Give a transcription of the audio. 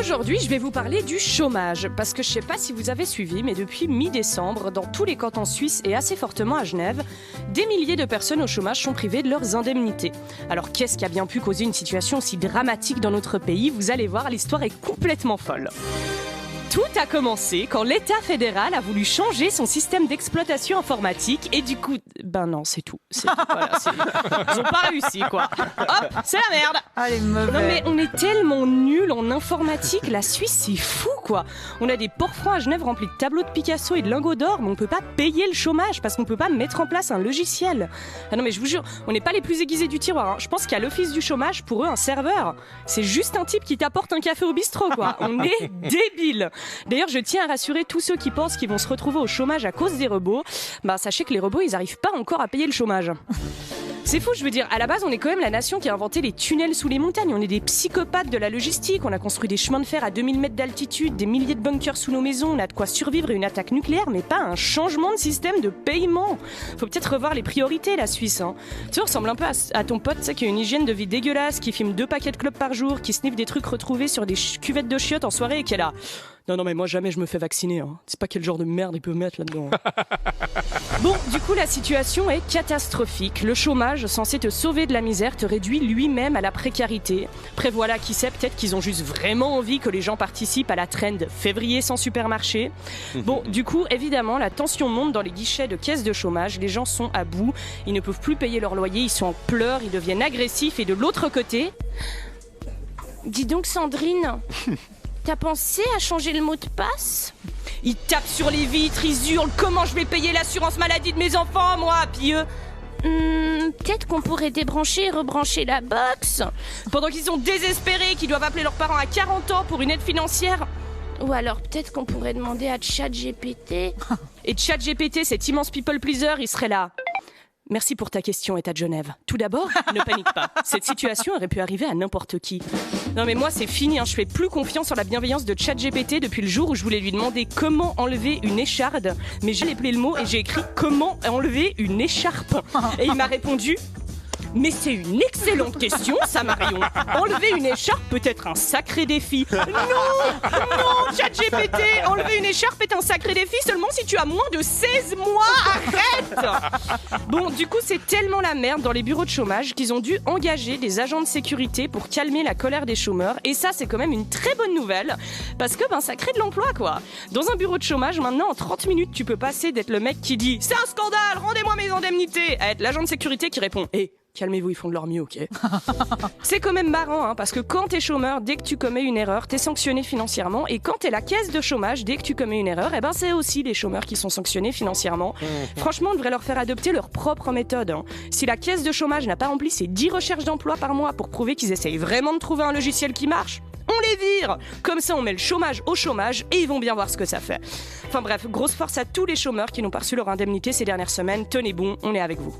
Aujourd'hui, je vais vous parler du chômage, parce que je sais pas si vous avez suivi, mais depuis mi-décembre, dans tous les cantons suisses et assez fortement à Genève, des milliers de personnes au chômage sont privées de leurs indemnités. Alors qu'est-ce qui a bien pu causer une situation aussi dramatique dans notre pays ? Vous allez voir, l'histoire est complètement folle. Tout a commencé quand l'État fédéral a voulu changer son système d'exploitation informatique et du coup... Ben non, c'est tout. Voilà, ils ont pas réussi, quoi. Hop, c'est la merde. Allez, mauvais. Non mais on est tellement nuls en informatique, la Suisse c'est fou, quoi. On a des ports-francs à Genève remplis de tableaux de Picasso et de lingots d'or, mais on peut pas payer le chômage parce qu'on peut pas mettre en place un logiciel. Ah non mais je vous jure, on n'est pas les plus aiguisés du tiroir, hein. Je pense qu'à l'office du chômage, pour eux, un serveur, c'est juste un type qui t'apporte un café au bistrot, quoi. On est débiles. D'ailleurs, je tiens à rassurer tous ceux qui pensent qu'ils vont se retrouver au chômage à cause des robots. Bah, sachez que les robots, ils arrivent pas encore à payer le chômage. C'est fou, je veux dire, à la base, on est quand même la nation qui a inventé les tunnels sous les montagnes. On est des psychopathes de la logistique. On a construit des chemins de fer à 2000 mètres d'altitude, des milliers de bunkers sous nos maisons. On a de quoi survivre à une attaque nucléaire, mais pas un changement de système de paiement. Faut peut-être revoir les priorités, la Suisse, hein. Tu ressembles un peu à ton pote, tu sais, qui a une hygiène de vie dégueulasse, qui filme 2 paquets de clopes par jour, qui sniffe des trucs retrouvés sur des cuvettes de chiottes en soirée et qui est là. Non, mais moi jamais je me fais vacciner, hein. C'est pas quel genre de merde ils peuvent mettre là-dedans. Bon, du coup, la situation est catastrophique. Le chômage, censé te sauver de la misère, te réduit lui-même à la précarité. Après, voilà, qui sait, peut-être qu'ils ont juste vraiment envie que les gens participent à la trend février sans supermarché. Bon, du coup, évidemment, la tension monte dans les guichets de caisse de chômage. Les gens sont à bout, ils ne peuvent plus payer leur loyer, ils sont en pleurs, ils deviennent agressifs. Et de l'autre côté... Dis donc, Sandrine... T'as pensé à changer le mot de passe ? Ils tapent sur les vitres, ils hurlent « Comment je vais payer l'assurance maladie de mes enfants, moi ?» Puis eux « Peut-être qu'on pourrait débrancher et rebrancher la box ?» Pendant qu'ils sont désespérés, qu'ils doivent appeler leurs parents à 40 ans pour une aide financière. Ou alors peut-être qu'on pourrait demander à ChatGPT. Et ChatGPT, cet immense people pleaser, il serait là. Merci pour ta question, État de Genève. Tout d'abord, ne panique pas. Cette situation aurait pu arriver à n'importe qui. Non mais moi c'est fini, hein. Je fais plus confiance en la bienveillance de ChatGPT depuis le jour où je voulais lui demander comment enlever une écharde. Mais j'ai appelé le mot et j'ai écrit comment enlever une écharpe. Et il m'a répondu... Mais c'est une excellente question, ça Marion. Enlever une écharpe peut être un sacré défi. Non, ChatGPT, enlever une écharpe est un sacré défi seulement si tu as moins de 16 mois. Arrête. Bon, du coup, c'est tellement la merde dans les bureaux de chômage qu'ils ont dû engager des agents de sécurité pour calmer la colère des chômeurs. Et ça, c'est quand même une très bonne nouvelle parce que ça crée de l'emploi, quoi. Dans un bureau de chômage, maintenant, en 30 minutes, tu peux passer d'être le mec qui dit « C'est un scandale, rendez-moi mes indemnités !» à être l'agent de sécurité qui répond « Hé, calmez-vous, ils font de leur mieux, ok. » C'est quand même marrant, hein, parce que quand t'es chômeur, dès que tu commets une erreur, t'es sanctionné financièrement. Et quand t'es la caisse de chômage, dès que tu commets une erreur, c'est aussi les chômeurs qui sont sanctionnés financièrement. Franchement, on devrait leur faire adopter leur propre méthode, hein. Si la caisse de chômage n'a pas rempli ses 10 recherches d'emploi par mois pour prouver qu'ils essayent vraiment de trouver un logiciel qui marche, on les vire. Comme ça, on met le chômage au chômage et ils vont bien voir ce que ça fait. Enfin bref, grosse force à tous les chômeurs qui n'ont pas reçu leur indemnité ces dernières semaines. Tenez bon, on est avec vous.